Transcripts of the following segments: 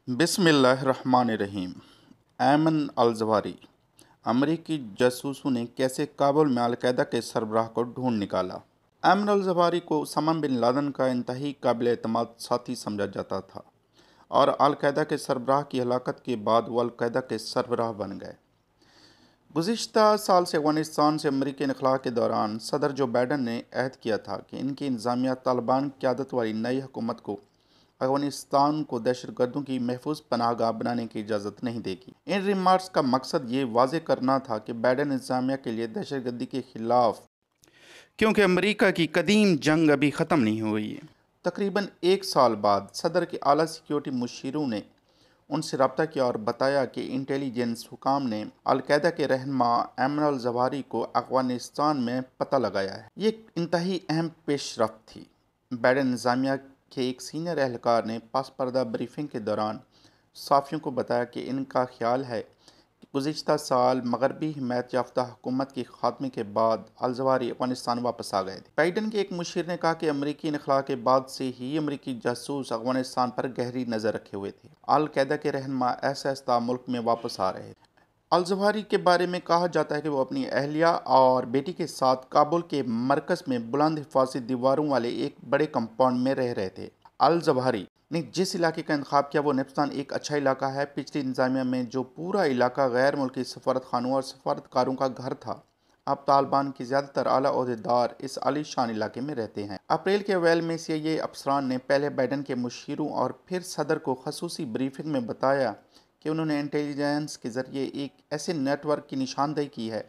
बिस्मिल्लाहिर्रहमानिर्रहीम। ऐमन अल-ज़वाहिरी। अमरीकी जासूसों ने कैसे काबुल में अल-कायदा के सरबराह को ढूंढ निकाला। ऐमन अल-ज़वाहिरी को उसामा बिन लादेन का इंतहाई काबिल एतमाद साथी समझा जाता था और अल-कायदा के सरबराह की हलाकत के बाद वो अल-कायदा के सरबराह बन गए। गुज़िश्ता साल से अफ़गानिस्तान से अमरीकी इनख़ला के दौरान सदर जो बाइडन ने अहद किया था कि इनकी इंतज़ामिया तालिबान क़यादत वाली नई हुकूमत को अफ़गानिस्तान को दहशतगर्दों की महफूज पनाहगाह बनाने की इजाज़त नहीं देगी। इन रिमार्क्स का मकसद ये वाज़े करना था कि बाइडन इंतज़ामिया के लिए दहशतगर्दी के ख़िलाफ़, क्योंकि अमरीका की कदीम जंग अभी ख़त्म नहीं हुई है। तकरीबन एक साल बाद सदर के आला सिक्योरिटी मुशीरों ने उनसे रब्ता किया और बताया कि इंटेलिजेंस हुकाम ने अल-कायदा के रहनुमा ऐमन अल-ज़वाहिरी को अफ़गानिस्तान में पता लगाया है। ये एक इंतहाई अहम पेशरफ्त थी। बाइडन इंतज़ामिया के एक सीनियर एहलकार ने पास पर्दा ब्रीफिंग के दौरान सहाफ़ियों को बताया कि इनका ख्याल है कि गुज़िश्ता साल मगरबी हिमायत याफ्ता हुकूमत के खात्मे के बाद अल-ज़वाहिरी अफ़गानिस्तान वापस आ गए थे। बाइडन के एक मुशीर ने कहा कि अमरीकी इनख़ला के बाद से ही अमरीकी जासूस अफ़गानिस्तान पर गहरी नज़र रखे हुए थे। अल-कायदा के रहनुमा ऐसा मुल्क में वापस आ रहे थे। अल-ज़वाहिरी के बारे में कहा जाता है कि वो अपनी अहलिया और बेटी के साथ काबुल के मरकज़ में बुलंद हिफाज़ती दीवारों वाले एक बड़े कंपाउंड में रह रहे थे। अल-ज़वाहिरी ने जिस इलाके का इंतखाब किया वो नेफ्तान एक अच्छा इलाका है। पिछली इंतज़ामिया में जो पूरा इलाका गैर मुल्की सफारत खानों और सफारतकारों का घर था, अब तालिबान के ज़्यादातर आला ओहदेदार इस आलीशान इलाके में रहते हैं। अप्रैल के अवैल में CIA अफसरान ने पहले बाइडन के मुशीरों और फिर सदर को खसूसी ब्रीफिंग में बताया कि उन्होंने इंटेलिजेंस के ज़रिए एक ऐसे नेटवर्क की निशानदेही की है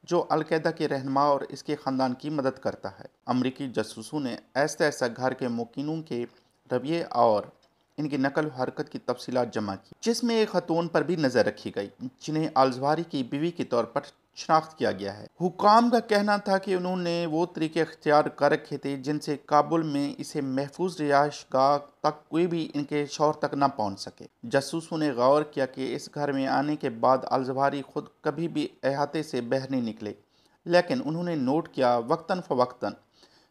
जो अल-कायदा के रहनुमा और इसके ख़ानदान की मदद करता है। अमरीकी जासूसों ने ऐसा घर के मुकीनों के रवैये और इनकी नकल हरकत की तफसीलात जमा की, जिसमें एक खातून पर भी नज़र रखी गई जिन्हें अल-ज़वाहिरी की बीवी के तौर पर शनाख्त किया गया है। हुकाम का कहना था कि उन्होंने वो तरीके इख्तियार कर रखे थे जिनसे काबुल में इसे महफूज रिहाइशगाह तक कोई भी इनके शौहर तक न पहुंच सके। जासूसों ने गौर किया कि इस घर में आने के बाद अल-ज़वाहिरी खुद कभी भी अहाते से बाहर नहीं निकले, लेकिन उन्होंने नोट किया वक्तन फ़वक्तन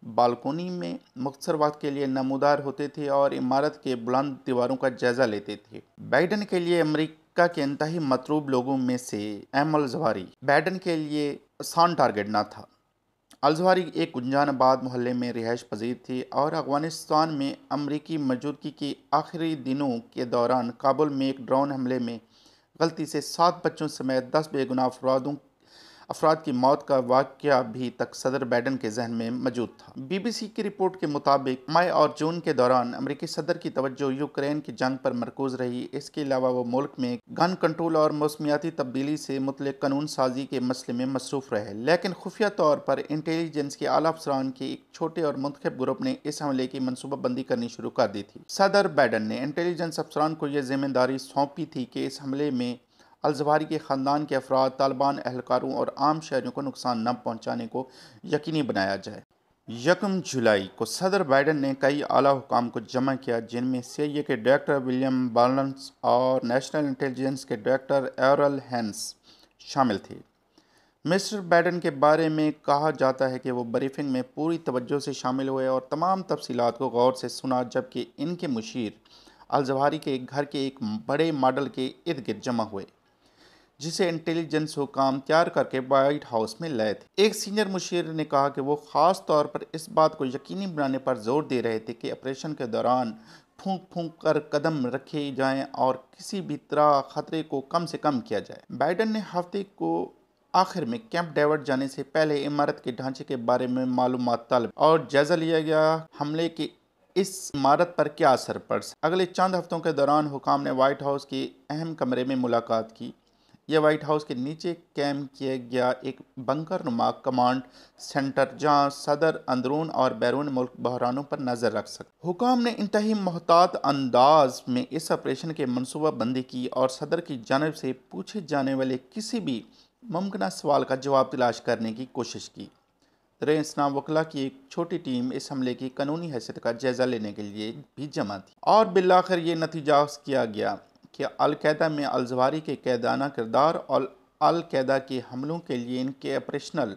बालकोनी में मुख्तसर वक्त के लिए नमूदार होते थे और इमारत के बुलंद दीवारों का जायज़ा लेते थे। बाइडन के लिए अमेरिका के इंतहाई मतलूब लोगों में से ऐमन अल-ज़वाहिरी बाइडन के लिए आसान टारगेट न था। अल-ज़वाहिरी एक गुंजानाबाद मोहल्ले में रिहाइश पजीर थे और अफ़गानिस्तान में अमरीकी मौजूदगी के आखिरी दिनों के दौरान काबुल में एक ड्रोन हमले में गलती से 7 बच्चों समेत 10 बेगुनाह अफराद की मौत का वाक़या भी तक सदर बाइडन के जहन में मौजूद था। BBC की रिपोर्ट के मुताबिक मई और जून के दौरान अमरीकी सदर की तवज्जो यूक्रेन की जंग पर मरकूज रही। इसके अलावा वो मुल्क में गन कंट्रोल और मौसमियाती तब्दीली से मुतल्लिक़ कानून साजी के मसले में मसरूफ़ रहे, लेकिन खुफिया तौर पर इंटेलिजेंस के आला अफसरान के एक छोटे और मुंतखब ग्रुप ने इस हमले की मनसूबाबंदी करनी शुरू कर दी थी। सदर बाइडन ने इंटेलिजेंस अफसरान को यह जिम्मेदारी सौंपी थी कि इस हमले में अल-ज़वाहिरी के ख़ानदान के अफराद, तालिबान एहलकारों और आम शहरियों को नुकसान न पहुँचाने को यकीनी बनाया जाए। 1 जुलाई को सदर बाइडन ने कई आला हुकाम को जमा किया, जिनमें CIA के डायरेक्टर विलियम बर्न्स और नेशनल इंटेलिजेंस के डायरेक्टर एरल हैंस शामिल थे। मिस्टर बाइडन के बारे में कहा जाता है कि वो ब्रीफिंग में पूरी तवज्जो से शामिल हुए और तमाम तफसीलात को गौर से सुना, जबकि इनके मुशीर अल-ज़वाहिरी के घर के एक बड़े मॉडल के इर्द गिर्द जमा हुए जिसे इंटेलिजेंस हुकाम तैयार करके वाइट हाउस में लाए थे। एक सीनियर मुशीर ने कहा कि वो ख़ास तौर पर इस बात को यकीनी बनाने पर जोर दे रहे थे कि ऑपरेशन के दौरान फूंक कर कदम रखे जाएं और किसी भी तरह खतरे को कम से कम किया जाए। बाइडन ने हफ्ते को आखिर में कैंप डेविड जाने से पहले इमारत के ढांचे के बारे में मालूमात तलब और जायजा लिया गया हमले के इस इमारत पर क्या असर पड़ सकता। अगले चंद हफ्तों के दौरान हुकाम ने वाइट हाउस के अहम कमरे में मुलाकात की। यह वाइट हाउस के नीचे कैम्प किया गया एक बंकर नुमा कमांड सेंटर जहां सदर अंदरून और बैरून मुल्क बहरानों पर नज़र रख सकते। हुकाम ने इंतहाई मोहतात अंदाज में इस ऑपरेशन के मनसूबा बंदी की और सदर की जानिब से पूछे जाने वाले किसी भी मुमकिन सवाल का जवाब तलाश करने की कोशिश की। इस्लाम वकला की एक छोटी टीम इस हमले की कानूनी हैसियत का जायजा लेने के लिए भी जमा थी और बिलाखिर ये नतीजा किया गया कि अल-कायदा में अल-ज़वाहिरी के क़ायदाना किरदार और अल-कायदा के हमलों के लिए इनके ऑपरेशनल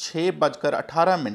6:18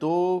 2